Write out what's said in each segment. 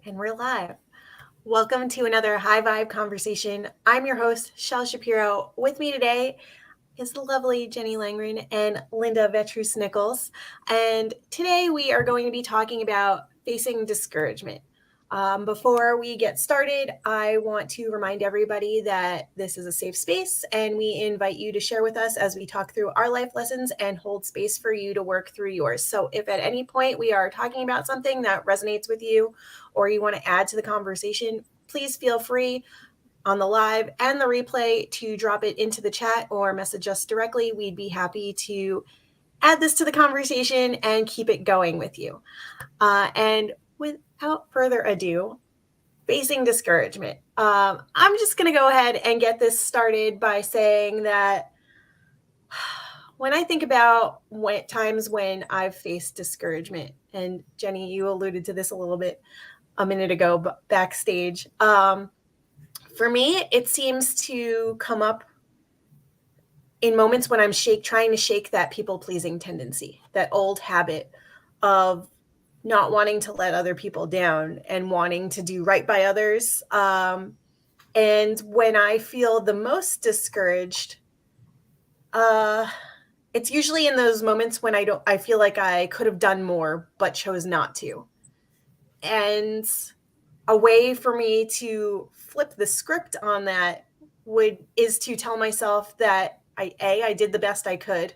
And we're live. Welcome to another high vibe conversation. I'm your host, Shel Shapiro. With me today is the lovely Jenny Langren and Linda Vetrus Nichols. And today we are going to be talking about facing discouragement. Before we get started, I want to remind everybody that this is a safe space and we invite you to share with us as we talk through our life lessons and hold space for you to work through yours. So if at any point we are talking about something that resonates with you or you want to add to the conversation, please feel free on the live and the replay to drop it into the chat or message us directly. We'd be happy to add this to the conversation and keep it going with you. And without further ado, facing discouragement. I'm just going to go ahead and get this started by saying that when I think about times when I've faced discouragement, and Jenny, you alluded to this a little bit a minute ago backstage. For me, it seems to come up in moments when I'm trying to shake that people-pleasing tendency, that old habit of not wanting to let other people down and wanting to do right by others. And when I feel the most discouraged, it's usually in those moments when I feel like I could have done more, but chose not to. And a way for me to flip the script on that is to tell myself that I did the best I could.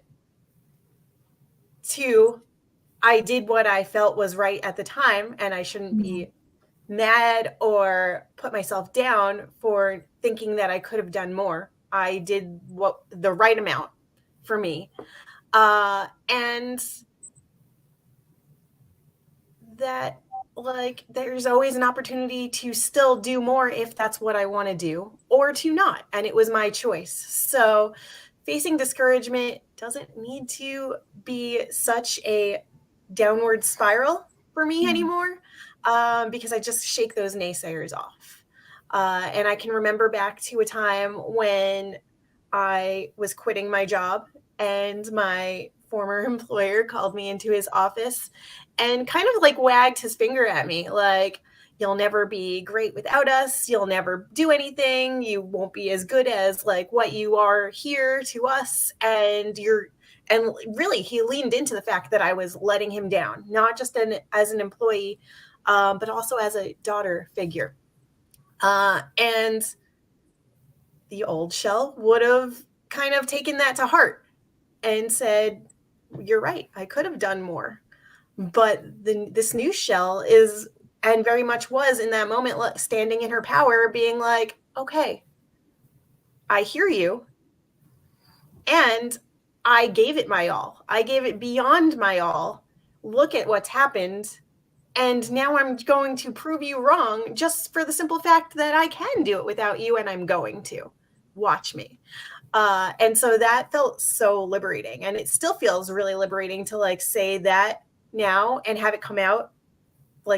2, I did what I felt was right at the time, and I shouldn't be mad or put myself down for thinking that I could have done more. I did the right amount for me. And that there's always an opportunity to still do more if that's what I want to do, or to not, and it was my choice. So facing discouragement doesn't need to be such a downward spiral for me anymore, because I just shake those naysayers off. And I can remember back to a time when I was quitting my job and my former employer called me into his office and kind of wagged his finger at me, like, you'll never be great without us. You'll never do anything. You won't be as good as what you are here to us. And really, he leaned into the fact that I was letting him down, not just as an employee, but also as a daughter figure. And the old Shel would have kind of taken that to heart and said, you're right, I could have done more. But this new Shel is, and very much was in that moment, standing in her power, being like, okay, I hear you. And I gave it my all. I gave it beyond my all. Look at what's happened. And now I'm going to prove you wrong just for the simple fact that I can do it without you, and I'm going to. Watch me. And so that felt so liberating. And it still feels really liberating to say that now and have it come out.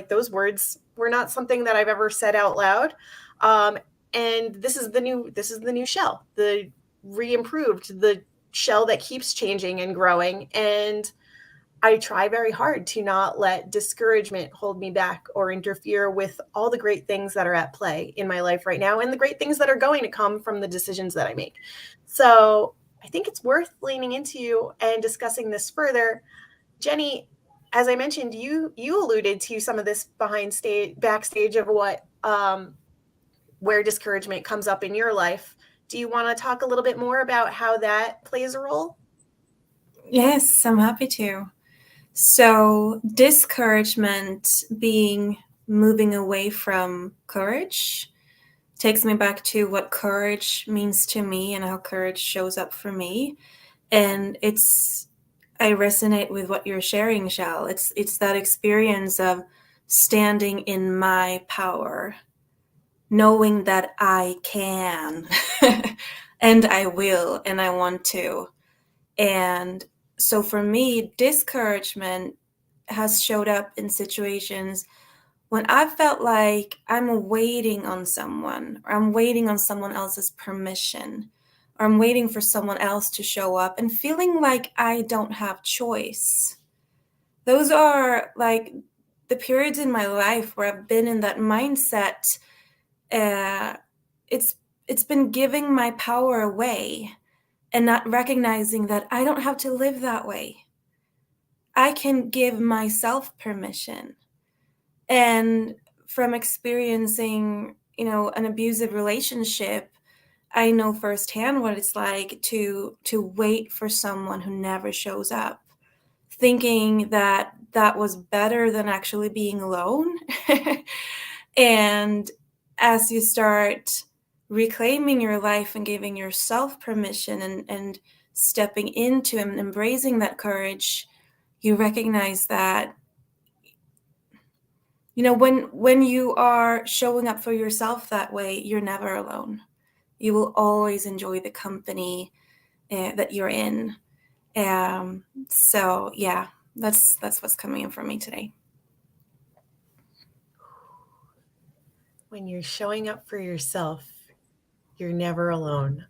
Those words were not something that I've ever said out loud. And this is the new Shel, the re-improved, the Shel that keeps changing and growing. And I try very hard to not let discouragement hold me back or interfere with all the great things that are at play in my life right now and the great things that are going to come from the decisions that I make. So I think it's worth leaning into and discussing this further. Jenny, as I mentioned, you alluded to some of this backstage of where discouragement comes up in your life. Do you want to talk a little bit more about how that plays a role? Yes, I'm happy to. So discouragement being moving away from courage takes me back to what courage means to me and how courage shows up for me. And I resonate with what you're sharing, Shel. It's that experience of standing in my power, knowing that I can and I will and I want to. And so for me, discouragement has showed up in situations when I felt like I'm waiting on someone, or I'm waiting on someone else's permission, or I'm waiting for someone else to show up and feeling like I don't have choice. Those are the periods in my life where I've been in that mindset, uh, it's been giving my power away and not recognizing that I don't have to live that way. I can give myself permission. And from experiencing, an abusive relationship, I know firsthand what it's like to wait for someone who never shows up, thinking that that was better than actually being alone. And as you start reclaiming your life and giving yourself permission and stepping into and embracing that courage, you recognize that, when you are showing up for yourself that way, you're never alone. You will always enjoy the company that you're in. So yeah, that's what's coming in for me today. When you're showing up for yourself, you're never alone.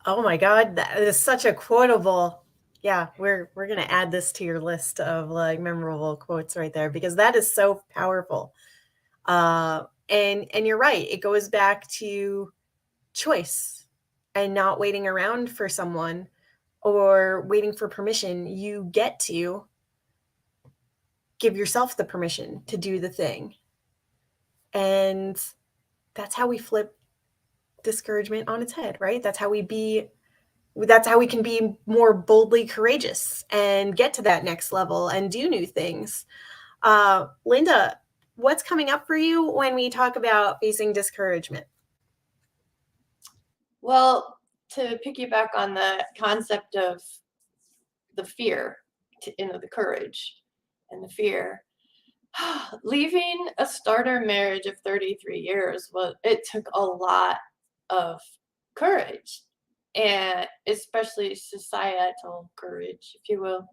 Oh my God, that is such a quotable. Yeah, we're gonna add this to your list of like memorable quotes right there because that is so powerful. And you're right. It goes back to choice and not waiting around for someone or waiting for permission. You get to give yourself the permission to do the thing. And that's how we flip discouragement on its head, right? That's how we can be more boldly courageous and get to that next level and do new things. Linda, what's coming up for you when we talk about facing discouragement? Well, to piggyback on the concept of the fear, the courage and the fear, leaving a starter marriage of 33 years, it took a lot of courage, and especially societal courage, if you will.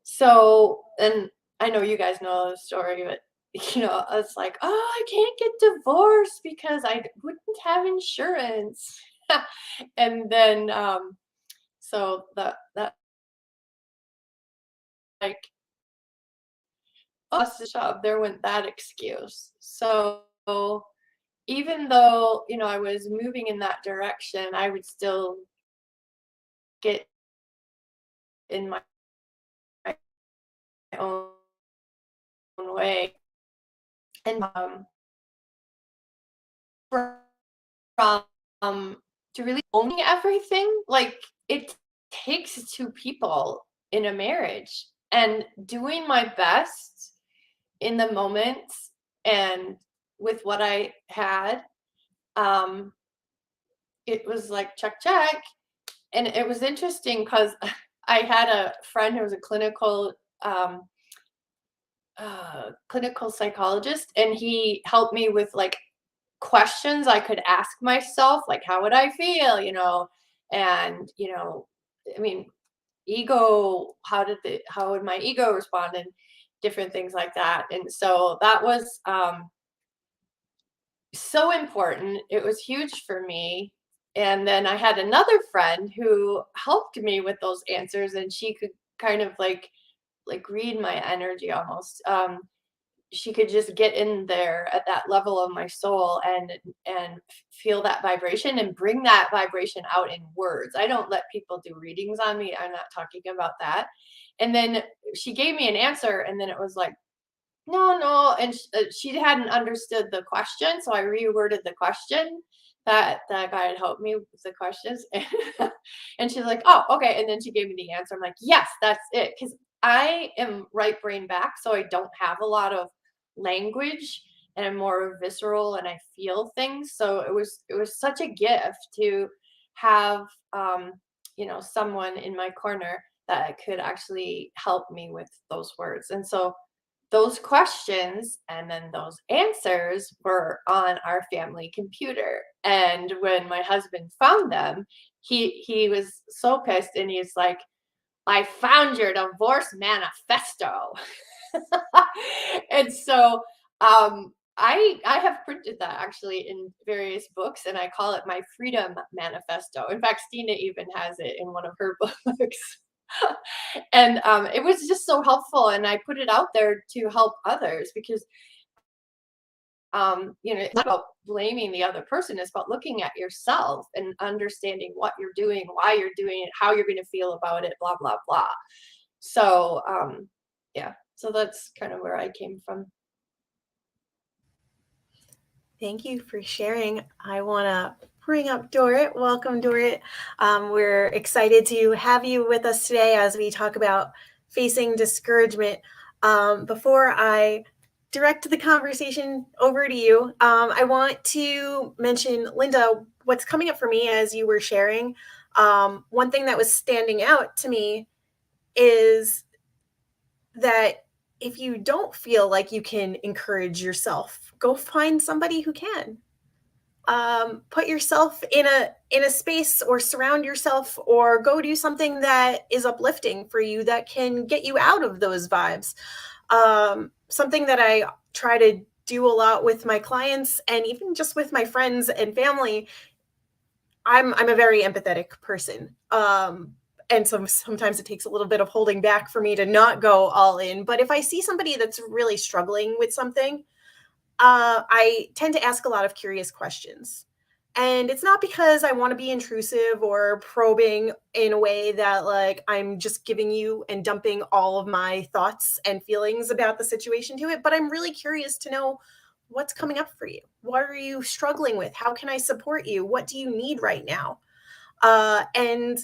So, and I know you guys know the story, but it's like, oh, I can't get divorced because I wouldn't have insurance. And then, so that like, lost the job, there went that excuse. So even though, I was moving in that direction, I would still get in my own way. And from to really owning everything, like it takes two people in a marriage, and doing my best in the moment and with what I had, it was like check check. And it was interesting because I had a friend who was a clinical psychologist, and he helped me with like questions I could ask myself, like how would I feel, and I mean, ego, how would my ego respond, and different things like that. And so that was so important. It was huge for me. And then I had another friend who helped me with those answers, and she could kind of like read my energy almost. She could just get in there at that level of my soul and feel that vibration and bring that vibration out in words. I don't let people do readings on me. I'm not talking about that. And then she gave me an answer, and then it was like, no, and she hadn't understood the question, so I reworded the question. That guy had helped me with the questions, and she's like, "Oh, okay." And then she gave me the answer. I'm like, "Yes, that's it," because I am right brain back, so I don't have a lot of language, and I'm more visceral, and I feel things. So it was such a gift to have, someone in my corner that could actually help me with those words. And so those questions and then those answers were on our family computer. And when my husband found them, he was so pissed, and he's like, I found your divorce manifesto. And so I have printed that actually in various books, and I call it my freedom manifesto. In fact, Stina even has it in one of her books. And it was just so helpful, and I put it out there to help others because it's not about blaming the other person. It's about looking at yourself and understanding what you're doing, why you're doing it, how you're going to feel about it, blah blah blah. So yeah, so that's kind of where I came from. Thank you for sharing. I want to bring up Dorit. Welcome, Dorit. We're excited to have you with us today as we talk about facing discouragement. Before I direct the conversation over to you, I want to mention, Linda, what's coming up for me as you were sharing. One thing that was standing out to me is that if you don't feel like you can encourage yourself, go find somebody who can. Put yourself in a space, or surround yourself, or go do something that is uplifting for you, that can get you out of those vibes. Something that I try to do a lot with my clients, and even just with my friends and family. I'm a very empathetic person. And sometimes it takes a little bit of holding back for me to not go all in. But if I see somebody that's really struggling with something, I tend to ask a lot of curious questions. And it's not because I want to be intrusive or probing in a way that, like, I'm just giving you and dumping all of my thoughts and feelings about the situation to it, but I'm really curious to know what's coming up for you. What are you struggling with? How can I support you? What do you need right now? And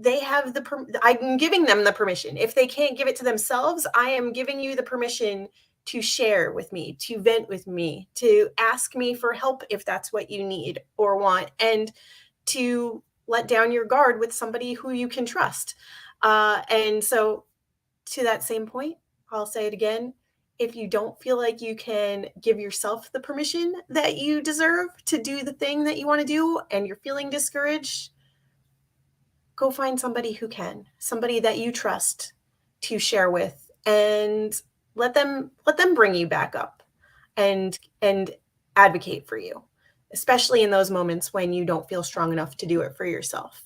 they have I'm giving them the permission. If they can't give it to themselves, I am giving you the permission to share with me, to vent with me, to ask me for help if that's what you need or want, and to let down your guard with somebody who you can trust. And so, to that same point, I'll say it again. If you don't feel like you can give yourself the permission that you deserve to do the thing that you want to do, and you're feeling discouraged, go find somebody who can, somebody that you trust to share with, and let them bring you back up and advocate for you, especially in those moments when you don't feel strong enough to do it for yourself.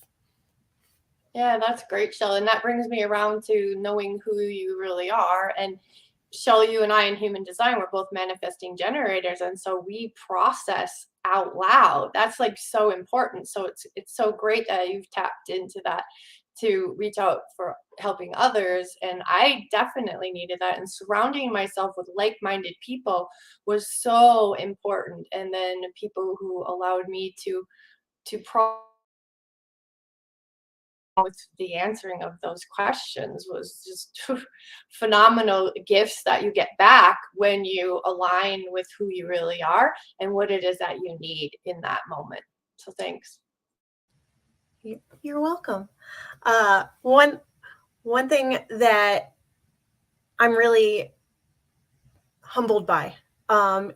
Yeah, that's great, Shell. And that brings me around to knowing who you really are. And Shell, you and I in human design, we're both manifesting generators. And so we process out loud. That's like so important. So it's so great that you've tapped into that to reach out for helping others. And I definitely needed that. And surrounding myself with like-minded people was so important. And then people who allowed me to with the answering of those questions was just phenomenal gifts that you get back when you align with who you really are and what it is that you need in that moment. So thanks. You're welcome. One thing that I'm really humbled by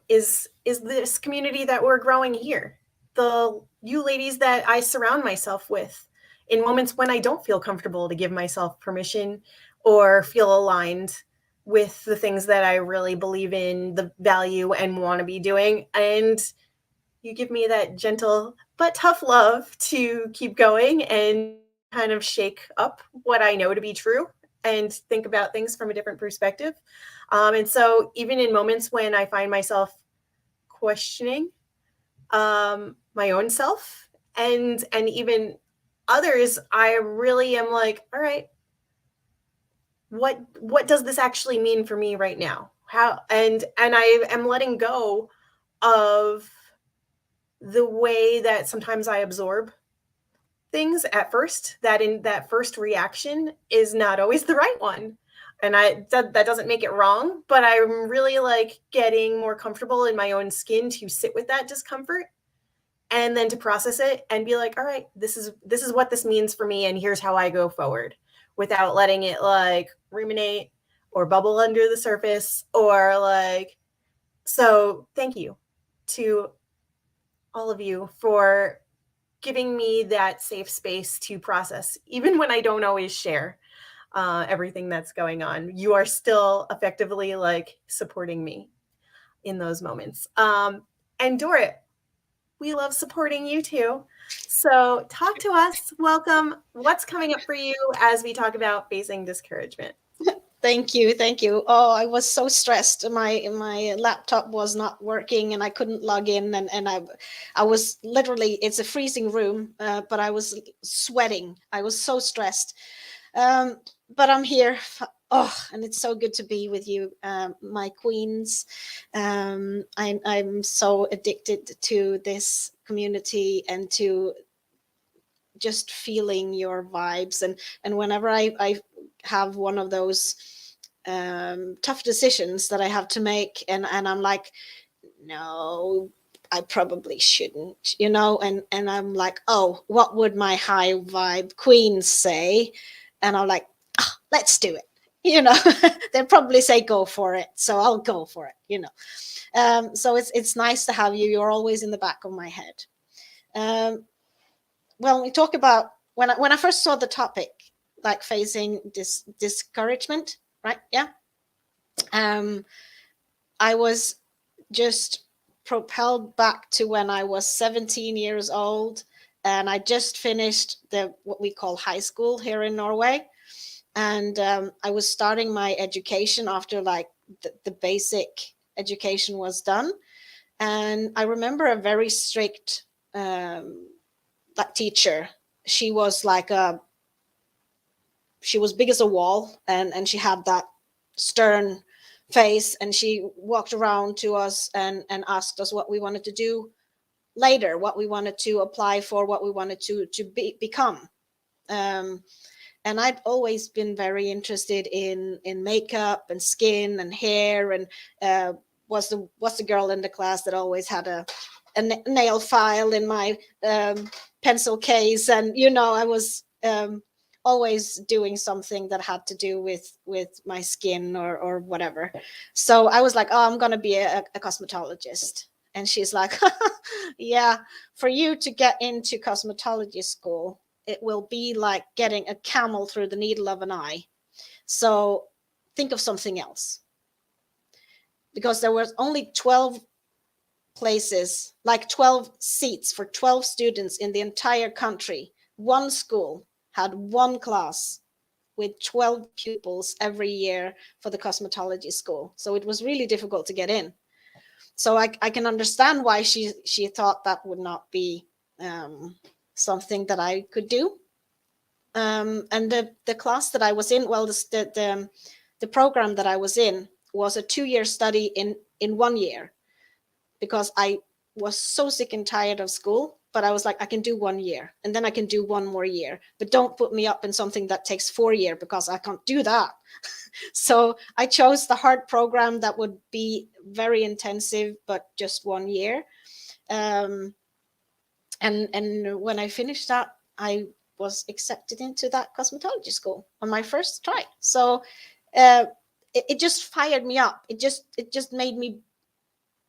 is this community that we're growing here. You ladies that I surround myself with in moments when I don't feel comfortable to give myself permission or feel aligned with the things that I really believe in, the value, and want to be doing. And you give me that gentle but tough love to keep going and kind of shake up what I know to be true and think about things from a different perspective. And so, even in moments when I find myself questioning my own self and even others, I really am like, all right, what does this actually mean for me right now? How and I am letting go of the way that sometimes I absorb things at first, that in that first reaction is not always the right one. And that doesn't make it wrong, but I'm really like getting more comfortable in my own skin to sit with that discomfort and then to process it and be like, all right, this is what this means for me, and here's how I go forward, without letting it like ruminate or bubble under the surface or like. So thank you to all of you for giving me that safe space to process, even when I don't always share everything that's going on. You are still effectively like supporting me in those moments. And Dorit, We love supporting you too. So talk to us. Welcome. What's coming up for you as we talk about facing discouragement? Thank you. Oh, I was so stressed. My laptop was not working, and I couldn't log in, and I was literally, it's a freezing room, but I was sweating. I was so stressed. But I'm here. Oh, and it's so good to be with you, my queens. I'm so addicted to this community and to just feeling your vibes, and whenever I have one of those tough decisions that I have to make, and I'm like, no, I probably shouldn't, and I'm like, oh, what would my high vibe queens say? And I'm like, oh, let's do it. They'll probably say go for it, so I'll go for it. So it's nice to have you. You're always in the back of my head. Well, we talk about when I first saw the topic, like facing discouragement, right? Yeah. I was just propelled back to when I was 17 years old, and I just finished what we call high school here in Norway, and I was starting my education after like the basic education was done, and I remember a very strict that teacher. She was like she was big as a wall, and she had that stern face, and she walked around to us and asked us what we wanted to do later, what we wanted to apply for, what we wanted to become. And I'd always been very interested in makeup and skin and hair, and was the girl in the class that always had a nail file in my pencil case, and I was always doing something that had to do with my skin or whatever. So I was like, oh, I'm gonna be a cosmetologist. And she's like, yeah, for you to get into cosmetology school, it will be like getting a camel through the needle of an eye. So think of something else. Because there was only 12 places, like 12 seats for 12 students in the entire country. One school had one class with 12 pupils every year for the cosmetology school. So it was really difficult to get in. So I can understand why she thought that would not be something that I could do. And the class that I was in, well, the program that I was in was a 2-year study in 1 year, because I was so sick and tired of school. But I was like, I can do 1 year, and then I can do 1 more year, but don't put me up in something that takes 4 years, because I can't do that. So I chose the hard program that would be very intensive, but just 1 year. And when I finished that, I was accepted into that cosmetology school on my first try. So it just fired me up. It just made me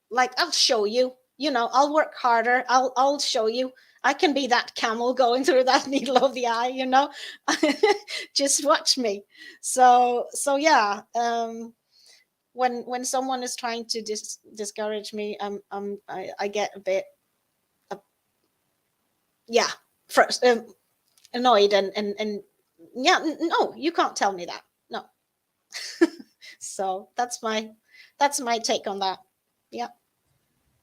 like, I'll show you. I'll work harder. I'll show you. I can be that camel going through that needle of the eye. Just watch me. So yeah. When someone is trying to discourage me, I get a bit, first annoyed and yeah, no, you can't tell me that. No. So that's my take on that. Yeah.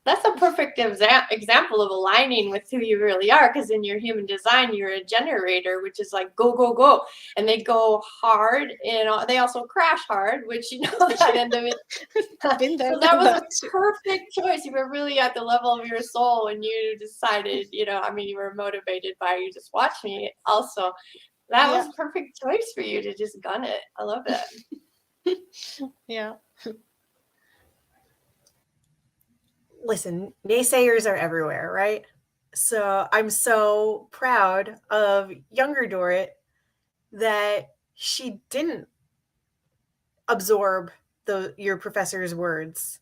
That's a perfect example of aligning with who you really are, because in your human design, you're a generator, which is like go, go, go. And they go hard, and they also crash hard, which that end of it. Been there, so that was that a perfect choice. You were really at the level of your soul when you decided, you were motivated by you just watch me. Also, that was a perfect choice for you to just gun it. I love it. Yeah. Listen, naysayers are everywhere, right? So I'm so proud of younger Dorrit that she didn't absorb your professor's words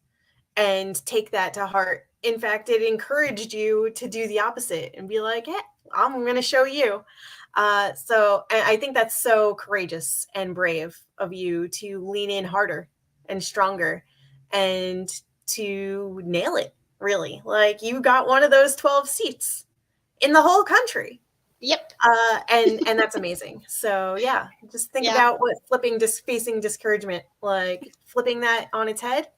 and take that to heart. In fact, it encouraged you to do the opposite and be like, yeah, I'm going to show you. So I think that's so courageous and brave of you to lean in harder and stronger and to nail it really. Like, you got one of those 12 seats in the whole country. Yep. And that's amazing. So yeah, just think about what facing discouragement, like flipping that on its head,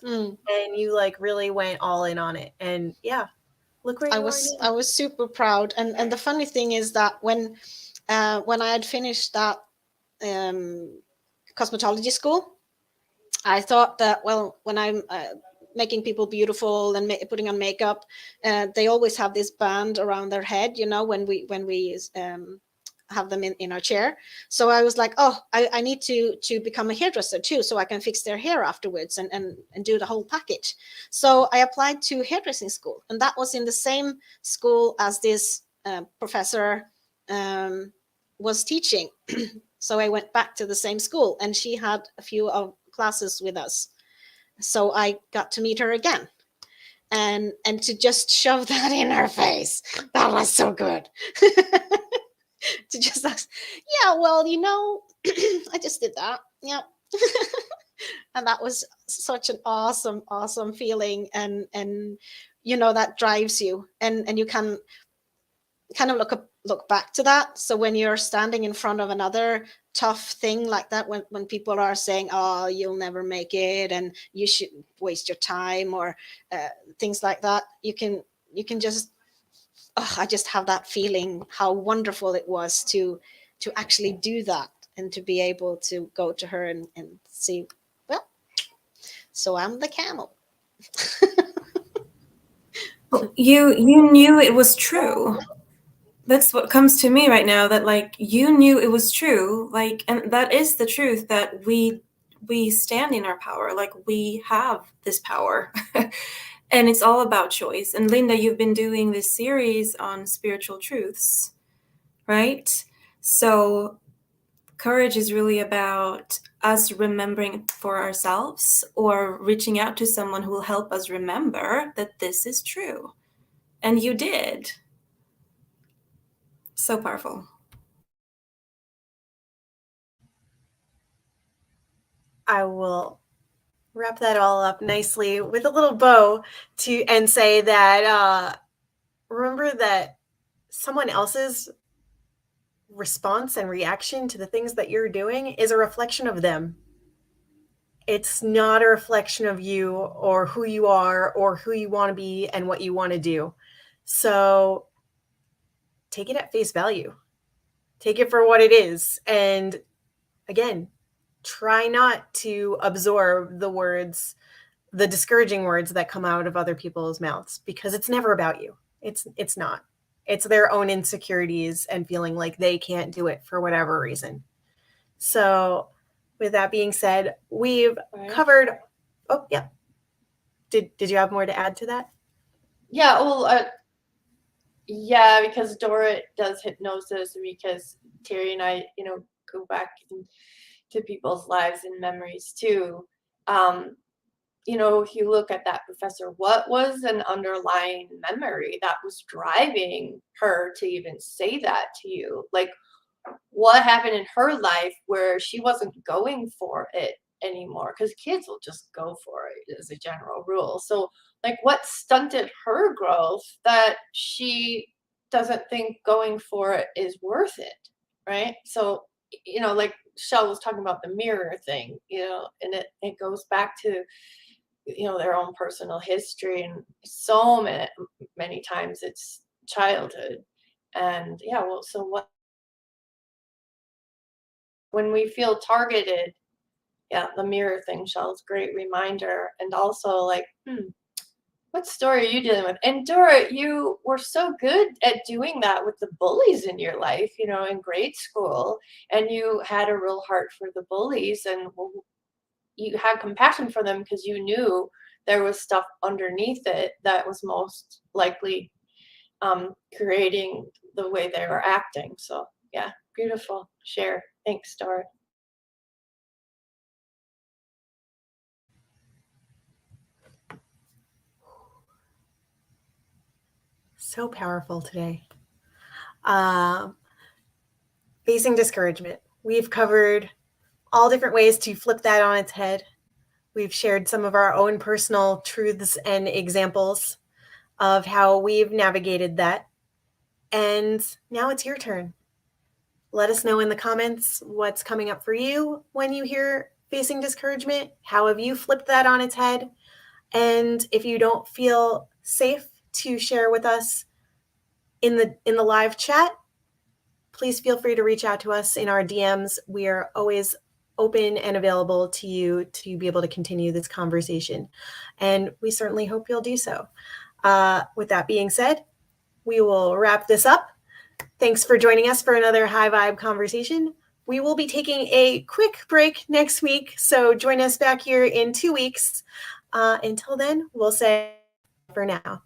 and you like really went all in on it. And yeah, look where you are now. I was super proud. And the funny thing is that when I had finished that cosmetology school, I thought that, well, when I'm making people beautiful and putting on makeup, they always have this band around their head, when we have them in our chair. So I was like, oh, I need to become a hairdresser too, so I can fix their hair afterwards and do the whole package. So I applied to hairdressing school, and that was in the same school as this professor was teaching. So I went back to the same school, and she had a few of classes with us. So I got to meet her again, and to just shove that in her face, that was so good. To just ask, yeah, well, I just did that. Yeah. And that was such an awesome feeling, and that drives you, and you can kind of look back to that. So when you're standing in front of another tough thing like that, when people are saying, oh, you'll never make it and you should waste your time, or things like that, you can just, I just have that feeling how wonderful it was to actually do that, and to be able to go to her and see, well, so I'm the camel. You knew it was true. That's what comes to me right now, that like you knew it was true, like, and that is the truth, that we stand in our power, like we have this power. And it's all about choice. And Linda, you've been doing this series on spiritual truths, right? So courage is really about us remembering for ourselves, or reaching out to someone who will help us remember that this is true. And you did. So powerful. I will wrap that all up nicely with a little bow and say that remember that someone else's response and reaction to the things that you're doing is a reflection of them. It's not a reflection of you, or who you are, or who you want to be, and what you want to do. So take it at face value. Take it for what it is. And again, try not to absorb the discouraging words that come out of other people's mouths, because it's never about you. It's not. It's their own insecurities and feeling like they can't do it for whatever reason. So with that being said, we've covered. Oh, yeah. Did you have more to add to that? Yeah, well, yeah, because Dora does hypnosis, and because Terry and I, go back to people's lives and memories too. If you look at that professor, what was an underlying memory that was driving her to even say that to you? Like, what happened in her life where she wasn't going for it anymore? Because kids will just go for it as a general rule. So, like, what stunted her growth that she doesn't think going for it is worth it, right? So, like Shell was talking about the mirror thing, and it goes back to their own personal history, and so many times it's childhood. And yeah, well, so what when we feel targeted, yeah, the mirror thing, Shell's great reminder. And also, like, what story are you dealing with? And Dora, you were so good at doing that with the bullies in your life, in grade school, and you had a real heart for the bullies, and you had compassion for them because you knew there was stuff underneath it that was most likely creating the way they were acting. So yeah, beautiful share. Thanks, Dora. So powerful today. Facing discouragement. We've covered all different ways to flip that on its head. We've shared some of our own personal truths and examples of how we've navigated that. And now it's your turn. Let us know in the comments what's coming up for you when you hear facing discouragement. How have you flipped that on its head? And if you don't feel safe to share with us in the live chat, please feel free to reach out to us in our DMs. We are always open and available to you to be able to continue this conversation. And we certainly hope you'll do so. With that being said, we will wrap this up. Thanks for joining us for another high vibe conversation. We will be taking a quick break next week, so join us back here in 2 weeks. Until then, we'll say for now.